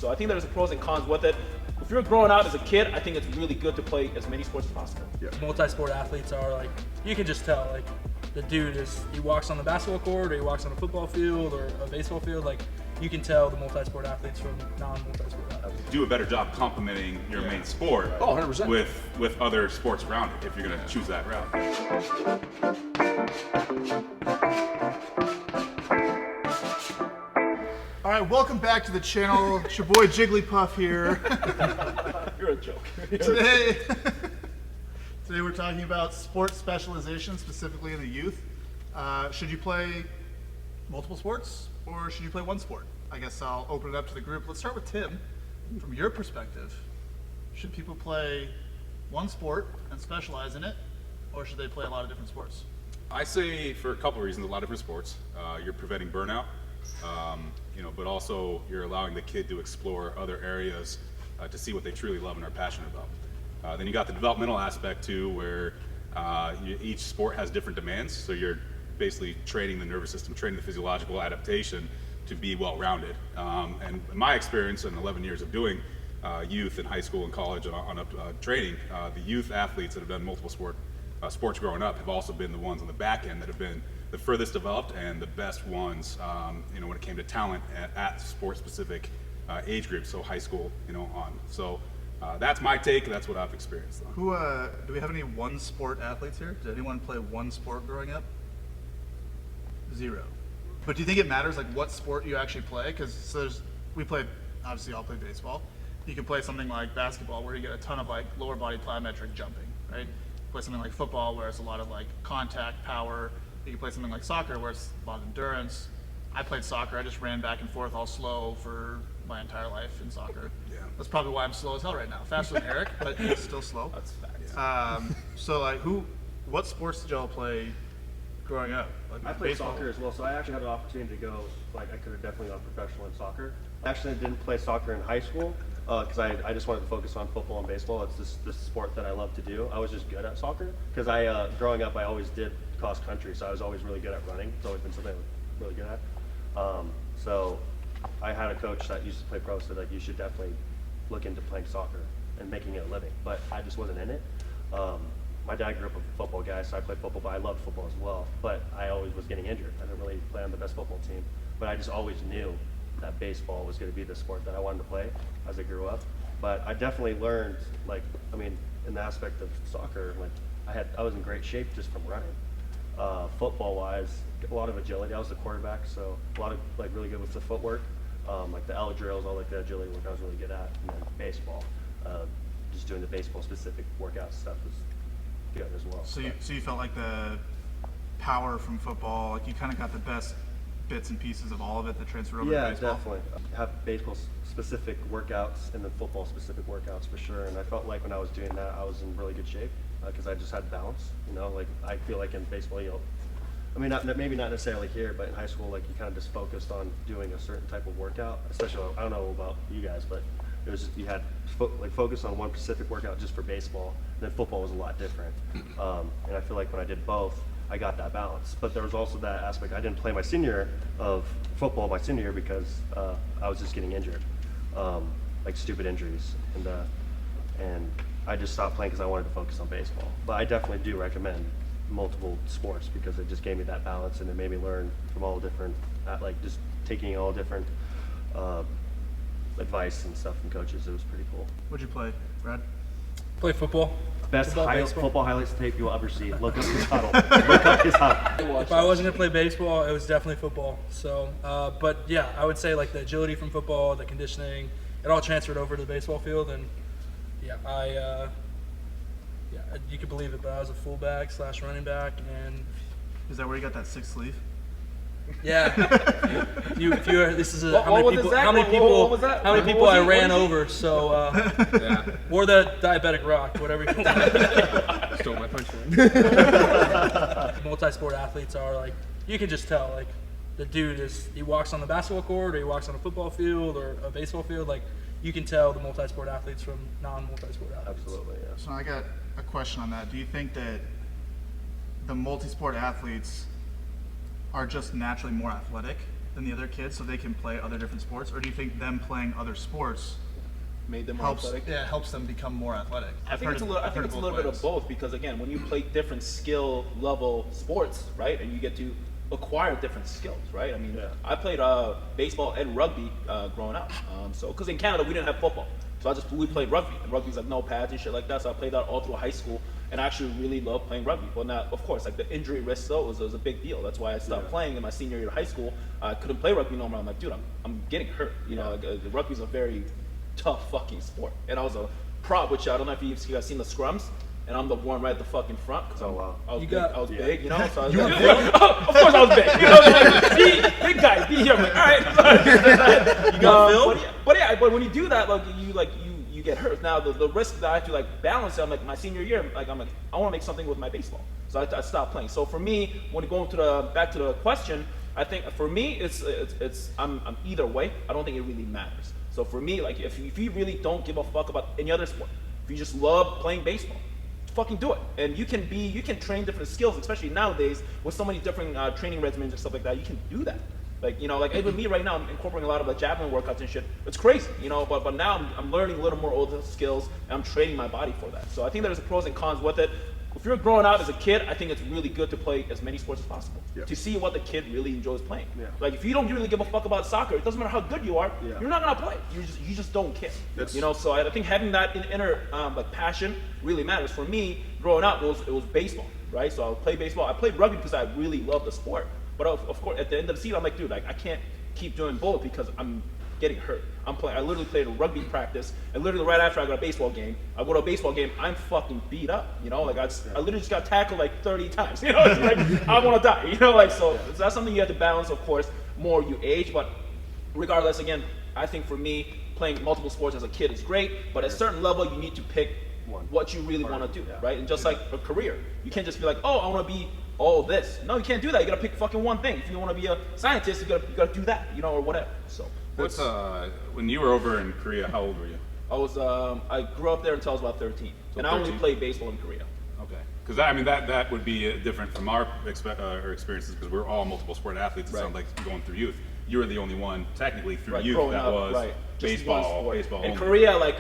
So I think there's pros and cons with it. If you're growing out as a kid, I think it's really good to play as many sports as possible. Yeah. Multi-sport athletes are like, you can just tell, like, the dude he walks on the basketball court or he walks on a football field or a baseball field. Like, you can tell the multi-sport athletes from non-multi-sport athletes. Do a better job complementing your main sport 100%. with other sports around it if you're going to choose that route. All right, welcome back to the channel. It's your boy Jigglypuff here. You're a joke. Today we're talking about sports specialization, specifically in the youth. Should you play multiple sports or should you play one sport? I guess I'll open it up to the group. Let's start with Tim. From your perspective, should people play one sport and specialize in it, or should they play a lot of different sports? I say for a couple of reasons, a lot of different sports. You're preventing burnout, but also you're allowing the kid to explore other areas to see what they truly love and are passionate about. Then you got the developmental aspect too, where each sport has different demands. So you're basically training the nervous system, training the physiological adaptation to be well-rounded. And in my experience in 11 years of doing youth in high school and college on training, the youth athletes that have done multiple sports growing up have also been the ones on the back end that have been the furthest developed and the best ones, when it came to talent at sport-specific age groups, so high school, on. So that's my take. That's what I've experienced. Who do we have any one-sport athletes here? Did anyone play one sport growing up? Zero. But do you think it matters, like, what sport you actually play? Because obviously all play baseball. You can play something like basketball where you get a ton of like lower body plyometric jumping, right? Play something like football where it's a lot of like contact, power. You can play something like soccer where it's a lot of endurance. I played soccer. I just ran back and forth all slow for my entire life in soccer. Yeah. That's probably why I'm slow as hell right now. Faster than Eric, but still slow. That's facts. So like, what sports did y'all play growing up? Like I played baseball? soccer as well, so I actually had an opportunity to go, I could have definitely gone professional in soccer. Actually, I didn't play soccer in high school because I just wanted to focus on football and baseball. It's this sport that I love to do. I was just good at soccer because growing up, I always did cross country, so I was always really good at running. It's always been something I was really good at. So I had a coach that used to play pro, said like you should definitely look into playing soccer and making it a living, but I just wasn't in it. My dad grew up a football guy, so I played football, but I loved football as well. But I always was getting injured. I didn't really play on the best football team, but I just always knew that baseball was going to be the sport that I wanted to play as I grew up. But I definitely learned, in the aspect of soccer, I was in great shape just from running. Football-wise, a lot of agility. I was the quarterback, so a lot of really good with the footwork, like the L drills, all the agility work I was really good at. And then baseball, just doing the baseball-specific workout stuff was good as well. So you felt like the power from football, like you kind of got the best bits and pieces of all of it that transferred over to baseball? Yeah, definitely. Have baseball-specific workouts and then football-specific workouts for sure. And I felt like when I was doing that, I was in really good shape because I just had balance. I feel like in baseball, maybe not necessarily here, but in high school, you kind of just focused on doing a certain type of workout. Especially, I don't know about you guys, but it was just, you had focus on one specific workout just for baseball. And then football was a lot different. And I feel like when I did both, I got that balance. But there was also that aspect. I didn't play my senior year of football my senior year because I was just getting injured, stupid injuries, and I just stopped playing because I wanted to focus on baseball. But I definitely do recommend multiple sports because it just gave me that balance and it made me learn from all different, just taking all different advice and stuff from coaches. It was pretty cool. What'd you play, Brad? Play football. Best Baseball. football highlights tape you'll ever see. Look up his huddle. Look up his huddle. If I wasn't gonna play baseball, it was definitely football. So, but yeah, I would say the agility from football, the conditioning, it all transferred over to the baseball field, and you could believe it, but I was a fullback / running back, and Is that where you got that sixth sleeve? yeah. If you are, this is What was it, Zach? how many What was that? how many What people was I it? What ran is it? over. So, or the diabetic rock, whatever you call it. Stole my punchline. Multi-sport athletes are you can just tell the dude he walks on the basketball court or he walks on a football field or a baseball field. You can tell the multi-sport athletes from non-multi-sport athletes. Absolutely, yeah. So I got a question on that. Do you think that the multi-sport athletes are just naturally more athletic than the other kids so they can play other different sports, or do you think them playing other sports Made them more helps? athletic. Yeah, helps them become more athletic. I think it's a little bit of both, because again, when you play different skill level sports, right, and you get to acquire different skills, right? I mean, I played baseball and rugby growing up. So because in Canada we didn't have football, so we played rugby, and rugby's like no pads and shit like that. So I played that all through high school, and I actually really loved playing rugby. But now, of course, like the injury risk though was a big deal. That's why I stopped playing in my senior year of high school. I couldn't play rugby no more. I'm like, dude, I'm getting hurt. You know, like, rugby's a very tough fucking sport. And I was a prop, which I don't know if you guys seen the scrums, and I'm the one right at the fucking front because I was big, you know. So I was like, of course I was big. You know, like, big guy, be here. I'm like, all right. You got film? But when you do that, you get hurt. Now the risk that I have to like balance, I'm like my senior year, I want to make something with my baseball, so I stopped playing. So for me, when going back to the question, I think for me I'm either way. I don't think it really matters. So for me, like if you really don't give a fuck about any other sport, if you just love playing baseball, fucking do it. And you can train different skills, especially nowadays with so many different training regimens and stuff like that. You can do that. Like, you know, like even me right now, I'm incorporating a lot of the javelin workouts and shit. It's crazy, you know, but now I'm learning a little more older skills, and I'm training my body for that. So I think there's pros and cons with it. If you're growing up as a kid, I think it's really good to play as many sports as possible, to see what the kid really enjoys playing. Like if you don't really give a fuck about soccer, it doesn't matter how good you are, you're not gonna play. You just don't care. You know, so I think having that inner like passion really matters. For me, growing up, it was baseball, right? So I would play baseball. I played rugby because I really loved the sport. But of course, at the end of the season, I'm like, dude, like I can't keep doing both because I'm getting hurt. I literally played a rugby practice, and literally right after I got a baseball game, I go to a baseball game, I'm fucking beat up, you know, like I literally just got tackled like 30 times, you know, it's like I want to die, you know, like so that's something you have to balance, of course, more you age, but regardless, again, I think for me, playing multiple sports as a kid is great, but at a certain level, you need to pick what you really want to do, right? And just like a career, you can't just be like, oh, I want to be all this. No, you can't do that. You gotta pick fucking one thing. If you want to be a scientist, you gotta do that, you know, or whatever. So. What's when you were over in Korea? How old were you? I grew up there until I was about 13, and 13? I only played baseball in Korea. Okay, because I mean that would be different from our experiences because we're all multiple sport athletes. It sounds like going through youth. You were the only one technically through youth that was baseball. Baseball. In Korea, like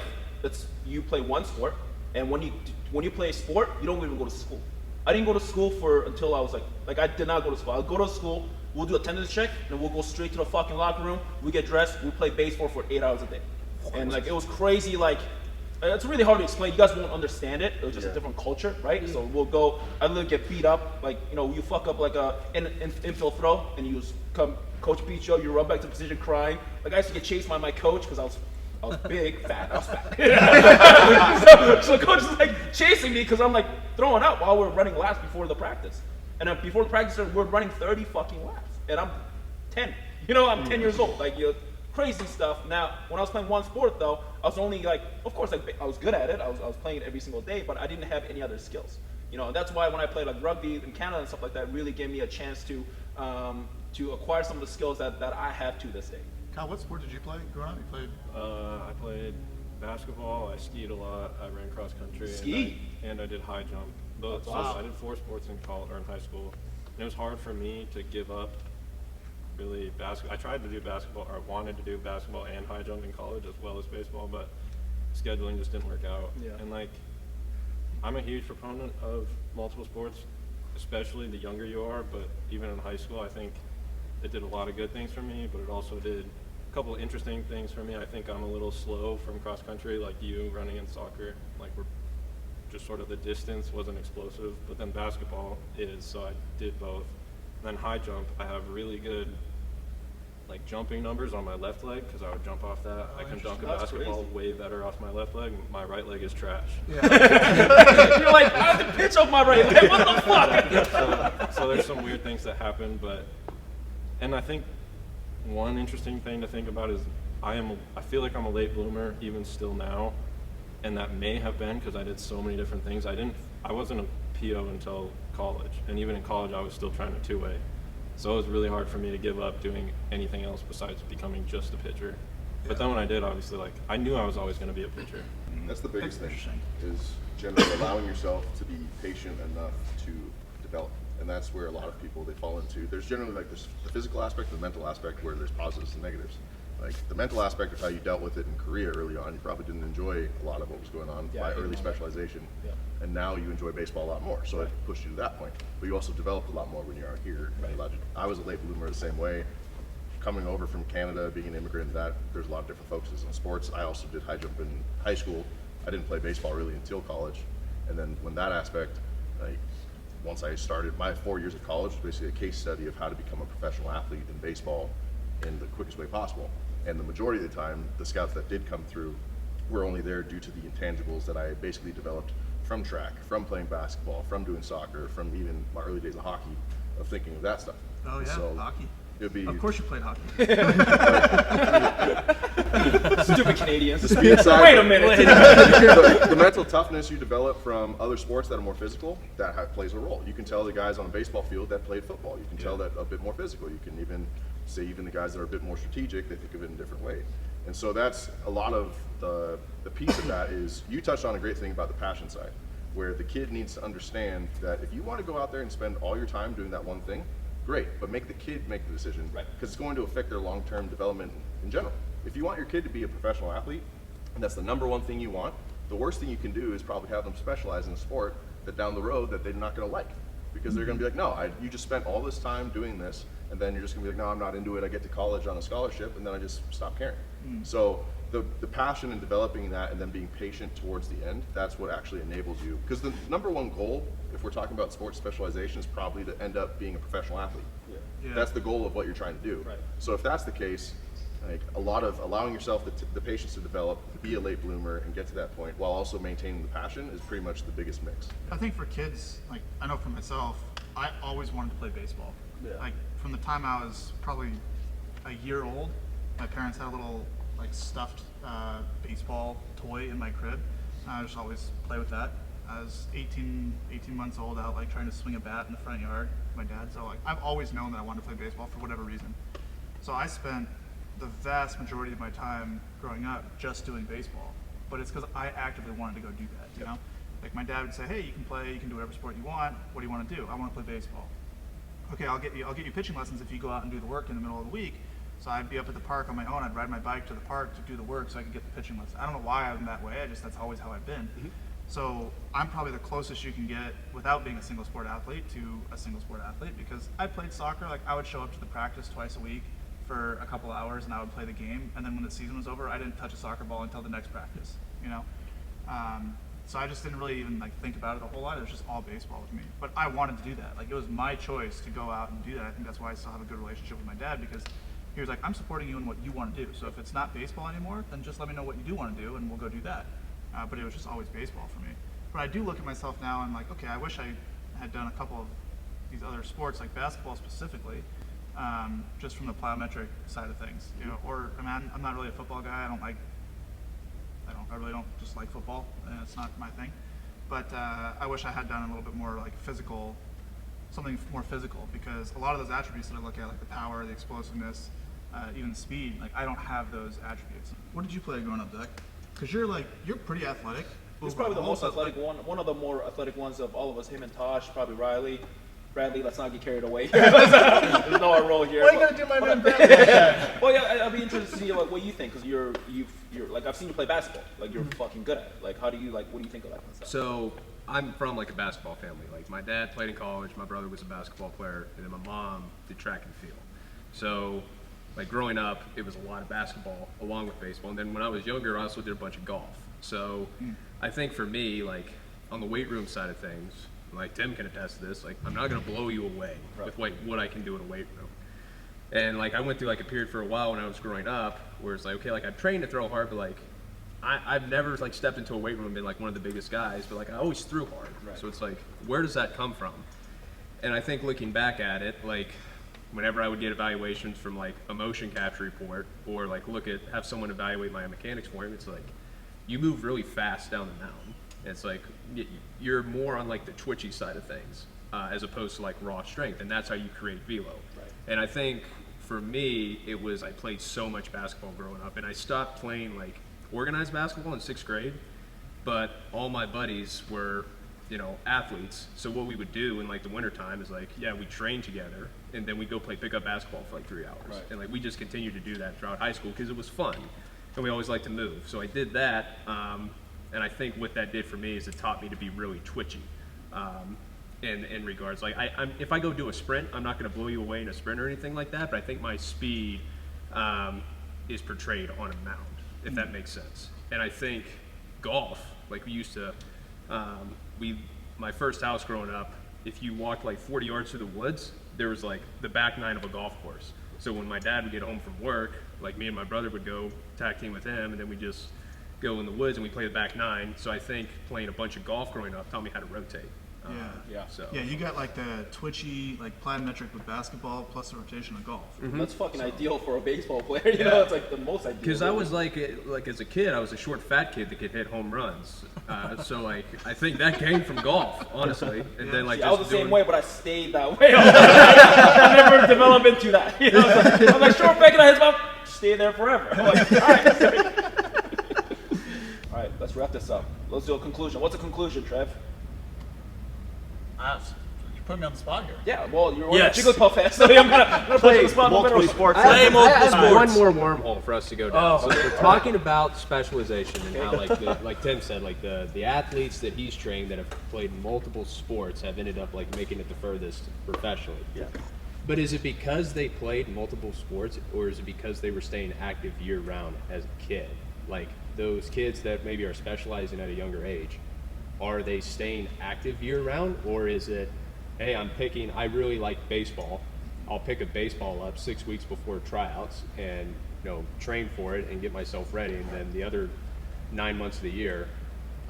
you play one sport, and when you play a sport, you don't even go to school. I didn't go to school until I was like I did not go to school. I'll go to school. We'll do attendance check, and we'll go straight to the fucking locker room. We get dressed. We play baseball for 8 hours a day, and like it was crazy. Like it's really hard to explain. You guys won't understand it. It was just a different culture, right? So we'll go. I literally get beat up. Like you fuck up like an infield throw, and you just come. Coach beats you. You run back to the position crying. Like I used to get chased by my coach because I was big, fat. I was fat. so coach is like chasing me because I'm like throwing up while we're running laps before the practice. And then before the practice, we're running 30 fucking laps. And I'm 10. You know, I'm 10 years old. Like, crazy stuff. Now, when I was playing one sport, though, I was only like, of course, like, I was good at it. I was playing it every single day, but I didn't have any other skills. You know, and that's why when I played like rugby in Canada and stuff like that, it really gave me a chance to acquire some of the skills that I have to this day. Kyle, what sport did you play growing up? You played? I played basketball. I skied a lot. I ran cross country. Ski? And I did high jump. Both. Wow. So I did 4 sports in college or in high school. And it was hard for me to give up really basketball. I tried to do basketball, or I wanted to do basketball and high jump in college as well as baseball, but scheduling just didn't work out. Yeah. And like, I'm a huge proponent of multiple sports, especially the younger you are, but even in high school, I think it did a lot of good things for me, but it also did a couple of interesting things for me. I think I'm a little slow from cross country, like you running in soccer. Like we're just sort of the distance wasn't explosive, but then basketball is, so I did both. And then high jump, I have really good like jumping numbers on my left leg because I would jump off that. I can dunk a basketball way better off my left leg. My right leg is trash. You're like, I have to pitch off my right leg. What the fuck? So there's some weird things that happen, and I think one interesting thing to think about is I feel like I'm a late bloomer even still now, and that may have been because I did so many different things. I wasn't a PO until college, and even in college I was still trying to two-way. So it was really hard for me to give up doing anything else besides becoming just a pitcher. But then when I did, obviously, like I knew I was always going to be a pitcher. That's the biggest thing, is generally allowing yourself to be patient enough to develop and that's where a lot of people, they fall into. There's generally like there's the physical aspect, the mental aspect, where there's positives and negatives. Like the mental aspect of how you dealt with it in Korea early on, you probably didn't enjoy a lot of what was going on by early specialization, and now you enjoy baseball a lot more. So it pushed you to that point. But you also developed a lot more when you are here. I was a late bloomer the same way. Coming over from Canada, being an immigrant, that there's a lot of different focuses in sports. I also did high jump in high school. I didn't play baseball really until college, and then when that aspect, like once I started my 4 years of college, was basically a case study of how to become a professional athlete in baseball in the quickest way possible. And the majority of the time, the scouts that did come through were only there due to the intangibles that I basically developed from track, from playing basketball, from doing soccer, from even my early days of hockey, of thinking of that stuff. Oh yeah, so hockey. It'd be Of course you played hockey. Stupid Canadians. speed side, Wait a minute. the mental toughness you develop from other sports that are more physical, that plays a role. You can tell the guys on a baseball field that played football. You can tell that a bit more physical. You can even say even the guys that are a bit more strategic, they think of it in a different way. And so that's a lot of the piece of that is, you touched on a great thing about the passion side, where the kid needs to understand that if you want to go out there and spend all your time doing that one thing, great, but make the kid make the decision, because it's going to affect their long-term development in general. If you want your kid to be a professional athlete, and that's the number one thing you want, the worst thing you can do is probably have them specialize in a sport that down the road that they're not going to like, because they're going to be like, no, you just spent all this time doing this, and then you're just going to be like, no, I'm not into it. I get to college on a scholarship, and then I just stop caring. So the passion in developing that and then being patient towards the end, that's what actually enables you. Because the number one goal, if we're talking about sports specialization, is probably to end up being a professional athlete. Yeah. That's the goal of what you're trying to do. So if that's the case, like a lot of allowing yourself the patience to develop, be a late bloomer, and get to that point while also maintaining the passion is pretty much the biggest mix. I think for kids, like I know for myself, I always wanted to play baseball. Like from the time I was probably a year old, my parents had a little like stuffed baseball toy in my crib. I just always play with that. I was 18 months old, out like trying to swing a bat in the front yard with my dad. So like I've always known that I wanted to play baseball for whatever reason. So I spent the vast majority of my time growing up just doing baseball. But it's because I actively wanted to go do that, you know? Like my dad would say, hey, you can play, you can do whatever sport you want. What do you want to do? I want to play baseball. Okay, I'll get you pitching lessons if you go out and do the work in the middle of the week. So I'd be up at the park on my own. I'd ride my bike to the park to do the work so I could get the pitching lessons. I don't know why I'm that way. That's always how I've been. So I'm probably the closest you can get without being a single sport athlete to a single sport athlete, because I played soccer. Like I would show up to the practice twice a week for a couple hours and I would play the game. And then when the season was over, I didn't touch a soccer ball until the next practice, you know? So I just didn't really even like think about it a whole lot. It was just all baseball with me. But I wanted to do that. Like it was my choice to go out and do that. I think that's why I still have a good relationship with my dad, because he was like, I'm supporting you in what you want to do. So if it's not baseball anymore, then just let me know what you do want to do and we'll go do that. But it was just always baseball for me. But I do look at myself now and I'm like, okay, I wish I had done a couple of these other sports, like basketball specifically, just from the plyometric side of things. You know, or I mean, I'm not really a football guy. I really don't just like football. It's not my thing. But I wish I had done a little bit more like physical, something more physical, because a lot of those attributes that I look at, like the power, the explosiveness, even the speed, like I don't have those attributes. What did you play growing up, Zach? Because you're pretty athletic. He's probably the most athletic one of the more athletic ones of all of us. Him and Tosh, probably Riley. Bradley, let's not get carried away. There's no our role here. Why are you gonna do my man Bradley? Well, yeah, I'd be interested to see like what you think, because you're like I've seen you play basketball. Like you're fucking good at it. Like how do you what do you think of that kind of stuff? So I'm from like a basketball family. Like my dad played in college, my brother was a basketball player, and then my mom did track and field. So like growing up, it was a lot of basketball along with baseball. And then when I was younger, I also did a bunch of golf. So I think for me, like on the weight room side of things, like Tim can attest to this, like I'm not gonna blow you away with like what I can do in a weight room. And like I went through like a period for a while when I was growing up where it's like, okay, like I trained to throw hard, but like I've never like stepped into a weight room and been like one of the biggest guys, but like I always threw hard. So it's like, where does that come from? And I think looking back at it, like whenever I would get evaluations from like a motion capture report or like have someone evaluate my mechanics for him, it's like you move really fast down the mountain. It's like you're more on like the twitchy side of things as opposed to like raw strength, and that's how you create velo. And I think for me, it was I played so much basketball growing up, and I stopped playing like organized basketball in 6th grade, but all my buddies were athletes. So what we would do in like the wintertime is like, yeah, we train together and then we go play pickup basketball for like 3 hours. Right. And like we just continued to do that throughout high school because it was fun and we always liked to move. So I did that. And I think what that did for me is it taught me to be really twitchy. In regards, like if I go do a sprint, I'm not going to blow you away in a sprint or anything like that. But I think my speed is portrayed on a mound, if that makes sense. And I think golf, like we used to, my first house growing up, if you walked like 40 yards through the woods, there was like the back nine of a golf course. So when my dad would get home from work, like me and my brother would go tag team with him, and then we just go in the woods and we play the back nine. So I think playing a bunch of golf growing up taught me how to rotate. Yeah. So Yeah, you got like the twitchy, like plyometric with basketball plus the rotation of golf. That's fucking ideal for a baseball player. You know, it's like the most ideal. because I was like as a kid, I was a short, fat kid that could hit home runs. So like I think that came from golf, honestly. And then like See, I was the same doing- way, but I stayed that way. I never developed into that. You know, I'm like short, big, and I hit about stay there forever. I'm like, all right. All right, let's wrap this up. Let's do a conclusion. What's a conclusion, Trev? You put me on the spot here. Yeah, well, you're Yes. a Jigglypuff fan, so I'm gonna put you on the spot. Multiple sports. Play I multiple have sports. one more wormhole for us to go down. Oh, So okay. we're talking about specialization and how, like Tim said, like the athletes that he's trained that have played multiple sports have ended up like making it the furthest professionally. Yeah. But is it because they played multiple sports, or is it because they were staying active year round as a kid? Like those kids that maybe are specializing at a younger age, are they staying active year round, or is it, hey, I really like baseball. I'll pick a baseball up 6 weeks before tryouts and train for it and get myself ready, and then the other 9 months of the year,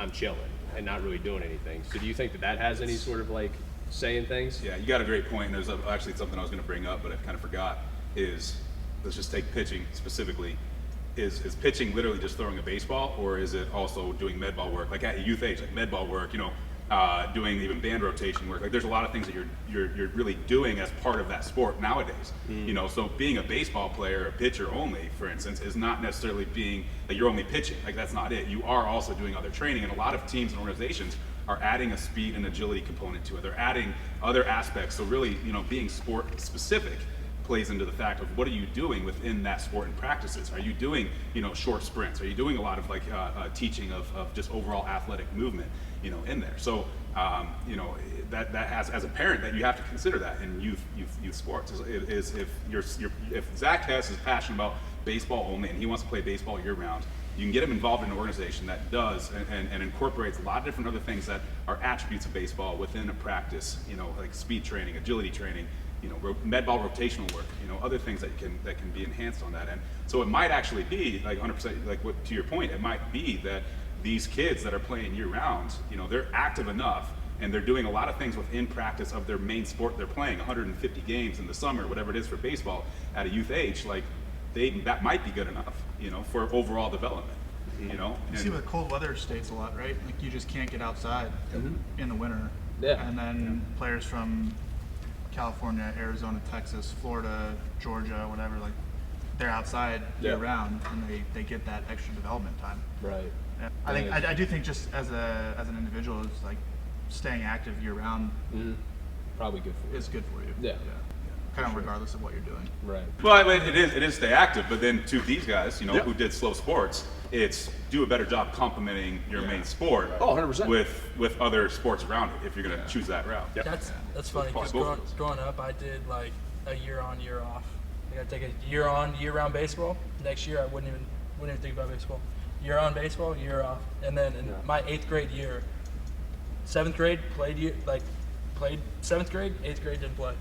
I'm chilling and not really doing anything. So do you think that has any sort of like say in things? Yeah, you got a great point. There's actually something I was going to bring up, but I kind of forgot. Let's just take pitching specifically. Is pitching literally just throwing a baseball, or is it also doing med ball work, like at a youth age, like med ball work? Doing even band rotation work. Like there's a lot of things that you're really doing as part of that sport nowadays. So being a baseball player, a pitcher only, for instance, is not necessarily being that you're only pitching. Like that's not it. You are also doing other training, and a lot of teams and organizations are adding a speed and agility component to it. They're adding other aspects. So really, being sport specific plays into the fact of what are you doing within that sport and practices. Are you doing short sprints? Are you doing a lot of like teaching of just overall athletic movement in there? So that has, as a parent, that you have to consider that in youth sports is if Zach Hess is passionate about baseball only and he wants to play baseball year round, you can get him involved in an organization that does and incorporates a lot of different other things that are attributes of baseball within a practice, like speed training, agility training, med ball rotational work, other things that can be enhanced on that end. So it might actually be like 100%, like to your point, it might be that these kids that are playing year round, they're active enough and they're doing a lot of things within practice of their main sport they're playing, 150 games in the summer, whatever it is for baseball at a youth age, like that might be good enough, for overall development, You And- see with cold weather states a lot, right? Like you just can't get outside in the winter. Yeah. And then players from California, Arizona, Texas, Florida, Georgia, whatever, like they're outside year round and they get that extra development time. Right. Yeah. I do think just as an individual, it's like staying active year round Probably good for you. is good for you. Yeah. Kind of regardless of what you're doing. Right. Well, it is stay active, but then to these guys, who did slow sports, it's do a better job complementing your main sport 100%. with other sports around it if you're going to choose that route. That's funny because Probably both of us. growing up, I did like a year on, year off. Like I take a year on, year round baseball. Next year, I wouldn't even think about baseball. Year on baseball, year off, and then in my 8th grade year, 7th grade played 7th grade, 8th grade didn't play.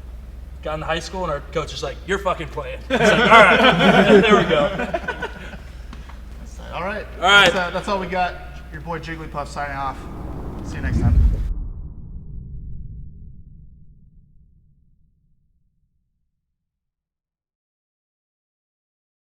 Got into high school and our coach was like, "You're fucking playing." I was like, all right, there we go. All right. All right. That's all we got. Your boy Jigglypuff signing off. See you next time.